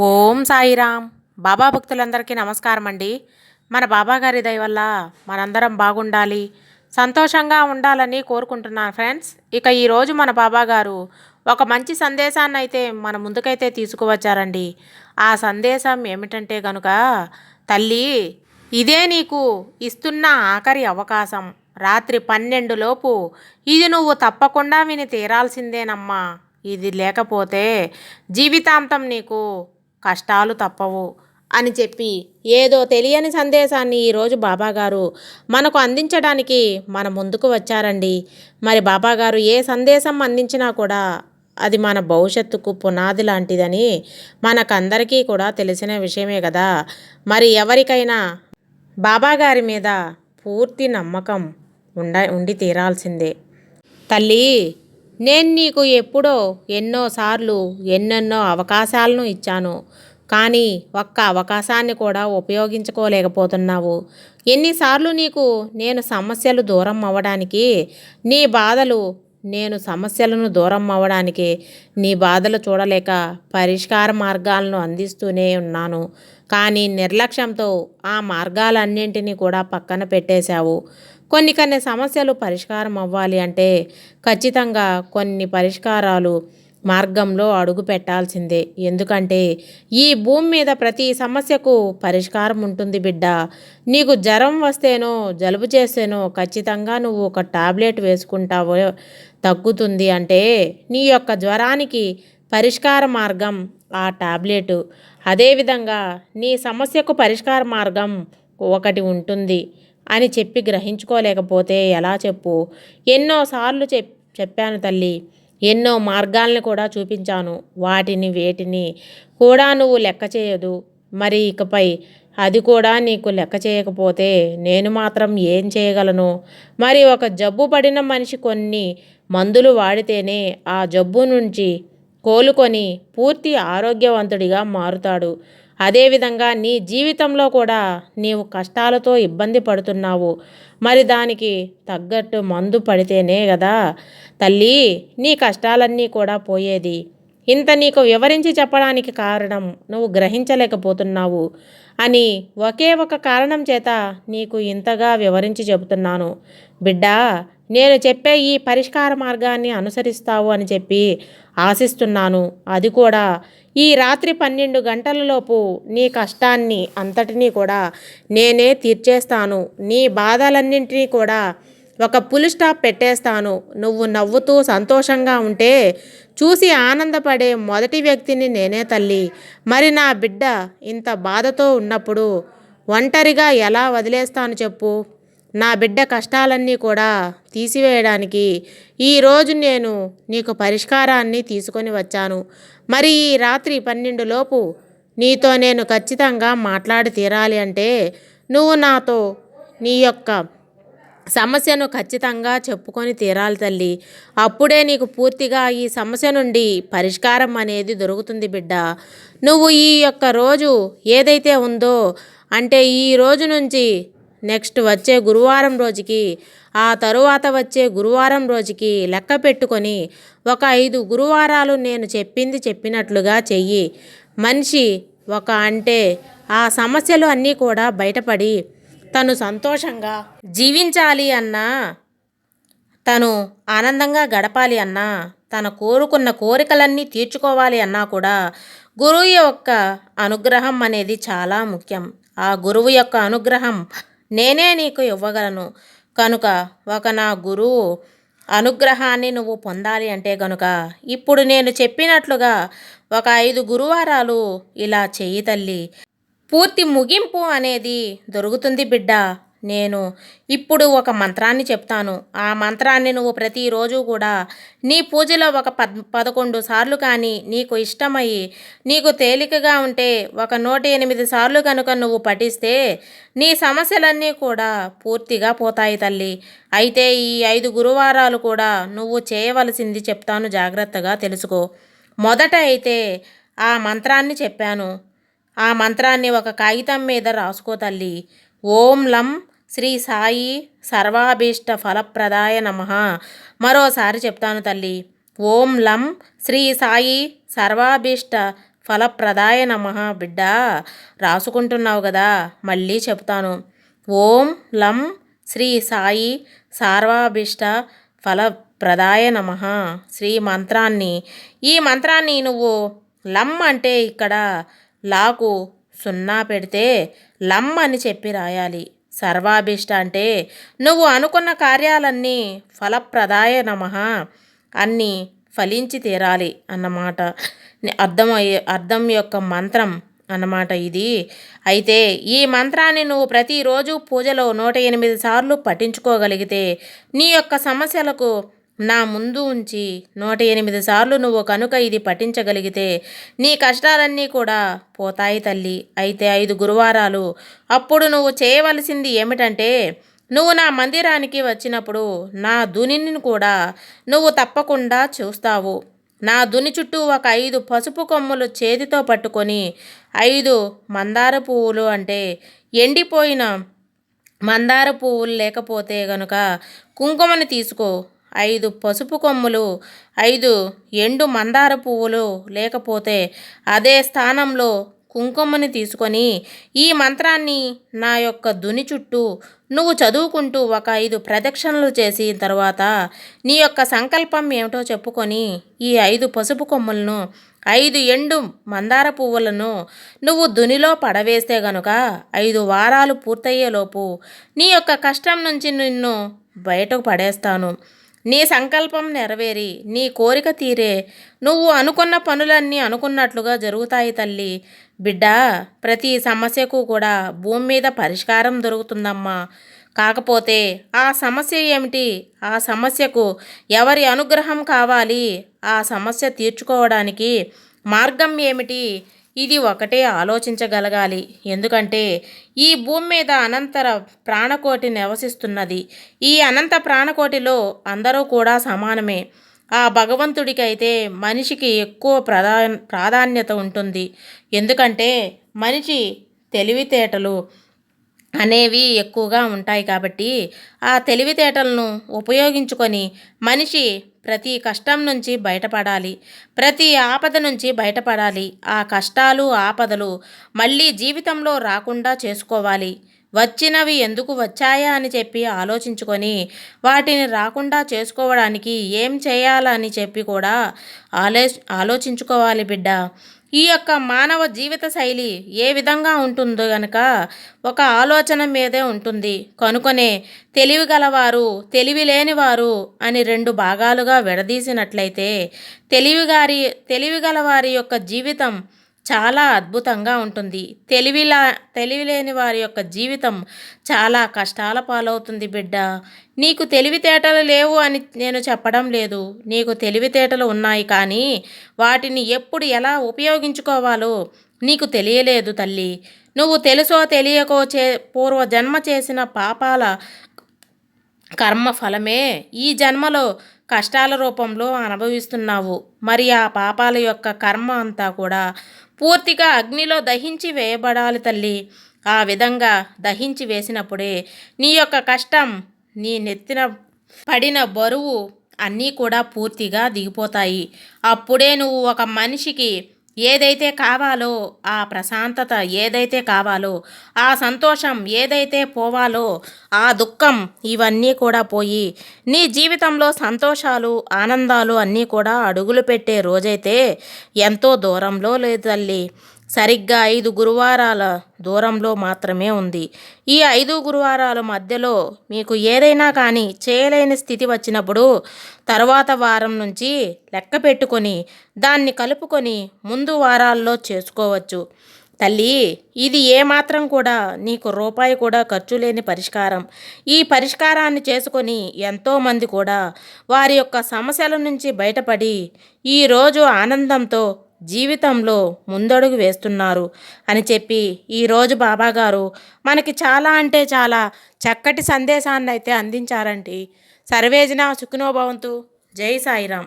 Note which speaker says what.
Speaker 1: ఓం సాయిరామ్. బాబా భక్తులందరికీ నమస్కారం అండి. మన బాబా గారి దయ వల్ల మనందరం బాగుండాలి, సంతోషంగా ఉండాలని కోరుకుంటున్నాను ఫ్రెండ్స్. ఇక ఈరోజు మన బాబా గారు ఒక మంచి సందేశాన్ని అయితే మన ముందుకైతే తీసుకువచ్చారండి. ఆ సందేశం ఏమిటంటే గనుక, తల్లి, ఇదే నీకు ఇస్తున్న ఆఖరి అవకాశం. రాత్రి 12 లోపు ఇది నువ్వు తప్పకుండా విని తీరాల్సిందేనమ్మా. ఇది లేకపోతే జీవితాంతం నీకు కష్టాలు తప్పవు అని చెప్పి ఏదో తెలియని సందేశాన్ని ఈరోజు బాబాగారు మనకు అందించడానికి మన ముందుకు వచ్చారండి. మరి బాబాగారు ఏ సందేశం అందించినా కూడా అది మన భవిష్యత్తుకు పునాది లాంటిదని మనకందరికీ కూడా తెలిసిన విషయమే కదా. మరి ఎవరికైనా బాబాగారి మీద పూర్తి నమ్మకం ఉండి తీరాల్సిందే. తల్లి, నేను నీకు ఎప్పుడో ఎన్నోసార్లు ఎన్నెన్నో అవకాశాలను ఇచ్చాను, కానీ ఒక్క అవకాశాన్ని కూడా ఉపయోగించుకోలేకపోతున్నావు. ఎన్నిసార్లు నీకు నేను సమస్యలు దూరం అవ్వడానికి, నీ బాధలు నేను సమస్యలను దూరం అవ్వడానికి నీ బాధలు చూడలేక పరిష్కార మార్గాలను అందిస్తూనే ఉన్నాను. కానీ నిర్లక్ష్యంతో ఆ మార్గాలన్నింటినీ కూడా పక్కన పెట్టేశావు. కొన్ని సమస్యలు పరిష్కారం అవ్వాలి అంటే ఖచ్చితంగా కొన్ని పరిష్కారాలు మార్గంలో అడుగు పెట్టాల్సిందే. ఎందుకంటే ఈ భూమి మీద ప్రతి సమస్యకు పరిష్కారం ఉంటుంది బిడ్డ. నీకు జ్వరం వస్తేనో జలుబు చేస్తేనో ఖచ్చితంగా నువ్వు ఒక టాబ్లెట్ వేసుకుంటావో తగ్గుతుంది అంటే నీ యొక్క జ్వరానికి పరిష్కార మార్గం ఆ టాబ్లెట్. అదేవిధంగా నీ సమస్యకు పరిష్కార మార్గం ఒకటి ఉంటుంది అని చెప్పి గ్రహించుకోలేకపోతే ఎలా చెప్పు. ఎన్నోసార్లు చెప్పాను తల్లి, ఎన్నో మార్గాల్ని కూడా చూపించాను. వాటిని వేటిని కూడా నువ్వు లెక్క చేయదు. మరి ఇకపై అది కూడా నీకు లెక్క చేయకపోతే నేను మాత్రం ఏం చేయగలను? మరి ఒక జబ్బు పడిన మనిషి కొన్ని మందులు వాడితేనే ఆ జబ్బు నుంచి కోలుకొని పూర్తి ఆరోగ్యవంతుడిగా మారుతాడు. అదేవిధంగా నీ జీవితంలో కూడా నీవు కష్టాలతో ఇబ్బంది పడుతున్నావు. మరి దానికి తగ్గట్టు మందు పడితేనే కదా తల్లి నీ కష్టాలన్నీ కూడా పోయేది. ఇంత నీకు వివరించి చెప్పడానికి కారణం నువ్వు గ్రహించలేకపోతున్నావు అని ఒకే ఒక కారణం చేత నీకు ఇంతగా వివరించి చెబుతున్నాను. బిడ్డా, నేను చెప్పే ఈ పరిష్కార మార్గాన్ని అనుసరిస్తావు అని చెప్పి ఆశిస్తున్నాను. అది కూడా ఈ రాత్రి 12 గంటలలోపు నీ కష్టాన్ని అంతటినీ కూడా నేనే తీర్చేస్తాను. నీ బాధలన్నింటినీ కూడా ఒక ఫుల్ స్టాప్ పెట్టేస్తాను. నువ్వు నవ్వుతూ సంతోషంగా ఉంటే చూసి ఆనందపడే మొదటి వ్యక్తిని నేనే తల్లి. మరి నా బిడ్డ ఇంత బాధతో ఉన్నప్పుడు ఒంటరిగా ఎలా వదిలేస్తాను చెప్పు? నా బిడ్డ కష్టాలన్నీ కూడా తీసివేయడానికి ఈరోజు నేను నీకు పరిష్కారాన్ని తీసుకొని వచ్చాను. మరి ఈ రాత్రి 12 లోపు నీతో నేను ఖచ్చితంగా మాట్లాడి తీరాలి అంటే నువ్వు నాతో నీ యొక్క సమస్యను ఖచ్చితంగా చెప్పుకొని తీరాలి తల్లి. అప్పుడే నీకు పూర్తిగా ఈ సమస్య నుండి పరిష్కారం అనేది దొరుకుతుంది బిడ్డ. నువ్వు ఈ యొక్క రోజు ఏదైతే ఉందో అంటే ఈ రోజు నుంచి నెక్స్ట్ వచ్చే గురువారం రోజుకి, ఆ తరువాత వచ్చే గురువారం రోజుకి లెక్క పెట్టుకొని ఒక 5 గురువారాలు నేను చెప్పింది చెప్పినట్లుగా చెయ్యి. మనిషి అంటే ఆ సమస్యలు అన్నీ కూడా బయటపడి తను సంతోషంగా జీవించాలి అన్నా, తను ఆనందంగా గడపాలి అన్నా, తన కోరుకున్న కోరికలన్నీ తీర్చుకోవాలి అన్నా కూడా గురువు యొక్క అనుగ్రహం అనేది చాలా ముఖ్యం. ఆ గురువు యొక్క అనుగ్రహం నేనే నీకు ఇవ్వగలను. కనుక నా గురువు అనుగ్రహాన్ని నువ్వు పొందాలి అంటే కనుక ఇప్పుడు నేను చెప్పినట్లుగా ఒక 5 గురువారాలు ఇలా చెయ్యి తల్లి. పూర్తి ముగింపు అనేది దొరుకుతుంది బిడ్డ. నేను ఇప్పుడు ఒక మంత్రాన్ని చెప్తాను. ఆ మంత్రాన్ని నువ్వు ప్రతిరోజు కూడా నీ పూజలో ఒక 11 సార్లు కానీ నీకు ఇష్టమయ్యి నీకు తేలికగా ఉంటే ఒక 108 సార్లు కనుక నువ్వు పఠిస్తే నీ సమస్యలన్నీ కూడా పూర్తిగా పోతాయి తల్లి. అయితే ఈ 5 గురువారాలు కూడా నువ్వు చేయవలసింది చెప్తాను, జాగ్రత్తగా తెలుసుకో. మొదట అయితే ఆ మంత్రాన్ని చెప్పాను. ఆ మంత్రాన్ని ఒక కాగితం మీద రాసుకో తల్లి. ఓం లం శ్రీ సాయి సర్వాభీష్ట ఫలప్రదాయ నమః. మరోసారి చెప్తాను తల్లి. ఓం లం శ్రీ సాయి సర్వాభీష్ట ఫలప్రదాయ నమః. బిడ్డ రాసుకుంటున్నావు కదా, మళ్ళీ చెప్తాను. ఓం లం శ్రీ సాయి సార్వాభీష్ట ఫలప్రదాయ నమః. శ్రీ మంత్రాన్ని ఈ మంత్రాన్ని నువ్వు లం అంటే ఇక్కడ లాకు సున్నా పెడితే లం అని చెప్పి రాయాలి. సర్వాభీష్ట అంటే నువ్వు అనుకున్న కార్యాలన్నీ ఫలప్రదాయ నమః అన్నీ ఫలించి తీరాలి అన్నమాట. అర్థం యొక్క మంత్రం అన్నమాట ఇది. అయితే ఈ మంత్రాన్ని నువ్వు ప్రతిరోజు పూజలో 108 సార్లు పఠించుకోగలిగితే నీ యొక్క సమస్యలకు నా ముందు ఉంచి 108 సార్లు నువ్వు కనుక ఇది పఠించగలిగితే నీ కష్టాలన్నీ కూడా పోతాయి తల్లి. అయితే 5 గురువారాలు అప్పుడు నువ్వు చేయవలసింది ఏమిటంటే, నువ్వు నా మందిరానికి వచ్చినప్పుడు నా దునిని కూడా నువ్వు తప్పకుండా చూస్తావు. నా దుని చుట్టూ ఒక 5 పసుపు కొమ్ములు చేతితో పట్టుకొని 5 మందార పువ్వులు అంటే ఎండిపోయిన మందార పువ్వులు లేకపోతే గనుక కుంకుమని తీసుకో. 5 పసుపు కొమ్ములు 5 ఎండు మందార పువ్వులు లేకపోతే అదే స్థానంలో కుంకుమని తీసుకొని ఈ మంత్రాన్ని నా యొక్క దుని చుట్టూ నువ్వు చదువుకుంటూ ఒక 5 ప్రదక్షిణలు చేసి తర్వాత నీ యొక్క సంకల్పం ఏమిటో చెప్పుకొని ఈ 5 పసుపు కొమ్ములను 5 ఎండు మందార పువ్వులను నువ్వు దునిలో పడవేస్తే గనుక 5 వారాలు పూర్తయ్యేలోపు నీ యొక్క కష్టం నుంచి నిన్ను బయటకు పడేస్తాను. నీ సంకల్పం నెరవేరి నీ కోరిక తీరే నువ్వు అనుకున్న పనులన్నీ అనుకున్నట్లుగా జరుగుతాయి తల్లి. బిడ్డ, ప్రతి సమస్యకు కూడా భూమి మీద పరిష్కారం దొరుకుతుందమ్మా. కాకపోతే ఆ సమస్య ఏమిటి, ఆ సమస్యకు ఎవరి అనుగ్రహం కావాలి, ఆ సమస్య తీర్చుకోవడానికి మార్గం ఏమిటి, ఇది ఒకటే ఆలోచించగలగాలి. ఎందుకంటే ఈ భూమి మీద అనంతర ప్రాణకోటి నివసిస్తున్నది. ఈ అనంత ప్రాణకోటిలో అందరూ కూడా సమానమే. ఆ భగవంతుడికి అయితే మనిషికి ఎక్కువ ప్రాధాన్యత ఉంటుంది. ఎందుకంటే మనిషి తెలివితేటలు అనేవి ఎక్కువగా ఉంటాయి కాబట్టి ఆ తెలివితేటలను ఉపయోగించుకొని మనిషి ప్రతి కష్టం నుంచి బయటపడాలి, ప్రతి ఆపద నుంచి బయటపడాలి. ఆ కష్టాలు ఆపదలు మళ్ళీ జీవితంలో రాకుండా చేసుకోవాలి. వచ్చినవి ఎందుకు వచ్చాయా అని చెప్పి ఆలోచించుకొని వాటిని రాకుండా చేసుకోవడానికి ఏం చేయాలని చెప్పి కూడా ఆలోచించుకోవాలి బిడ్డ. ఈ యొక్క మానవ జీవిత శైలి ఏ విధంగా ఉంటుందో గనక ఒక ఆలోచన మీదే ఉంటుంది. కనుకొనే తెలివి గలవారు తెలివి లేనివారు అని 2 భాగాలుగా విడదీసినట్లయితే తెలివి గలవారి యొక్క జీవితం చాలా అద్భుతంగా ఉంటుంది. తెలివి లేని వారి యొక్క జీవితం చాలా కష్టాల పాలవుతుంది బిడ్డ. నీకు తెలివితేటలు లేవు అని నేను చెప్పడం లేదు. నీకు తెలివితేటలు ఉన్నాయి, కానీ వాటిని ఎప్పుడు ఎలా ఉపయోగించుకోవాలో నీకు తెలియలేదు తల్లి. నువ్వు తెలుసో తెలియకో పూర్వజన్మ చేసిన పాపాల కర్మ ఫలమే ఈ జన్మలో కష్టాల రూపంలో అనుభవిస్తున్నావు. మరి ఆ పాపాల యొక్క కర్మ అంతా కూడా పూర్తిగా అగ్నిలో దహించి వేయబడాలి తల్లి. ఆ విధంగా దహించి వేసినప్పుడే నీ యొక్క కష్టం, నీ నెత్తిన పడిన బరువు అన్నీ కూడా పూర్తిగా దిగిపోతాయి. అప్పుడే నువ్వు ఒక మనిషికి ఏదైతే కావాలో, ఆ ప్రశాంతత ఏదైతే కావాలో, ఆ సంతోషం ఏదైతే పోవాలో, ఆ దుఃఖం ఇవన్నీ కూడా పోయి నీ జీవితంలో సంతోషాలు ఆనందాలు అన్నీ కూడా అడుగులు పెట్టే రోజైతే ఎంతో దూరంలో లేదు తల్లి. సరిగ్గా 5 గురువారాల దూరంలో మాత్రమే ఉంది. ఈ 5 గురువారాల మధ్యలో మీకు ఏదైనా కానీ చేయలేని స్థితి వచ్చినప్పుడు తరువాత వారం నుంచి లెక్క పెట్టుకొని దాన్ని కలుపుకొని ముందు వారాల్లో చేసుకోవచ్చు తల్లి. ఇది ఏమాత్రం కూడా నీకు రూపాయి కూడా ఖర్చు లేని పరిష్కారం. ఈ పరిష్కారాన్ని చేసుకొని ఎంతోమంది కూడా వారి యొక్క సమస్యల నుంచి బయటపడి ఈరోజు ఆనందంతో జీవితంలో ముందడుగు వేస్తున్నారు అని చెప్పి ఈరోజు బాబాగారు మనకి చాలా అంటే చాలా చక్కటి సందేశాన్ని అయితే అందించారండి. సర్వేజన సుఖినో భవంతు. జై సాయిరాం.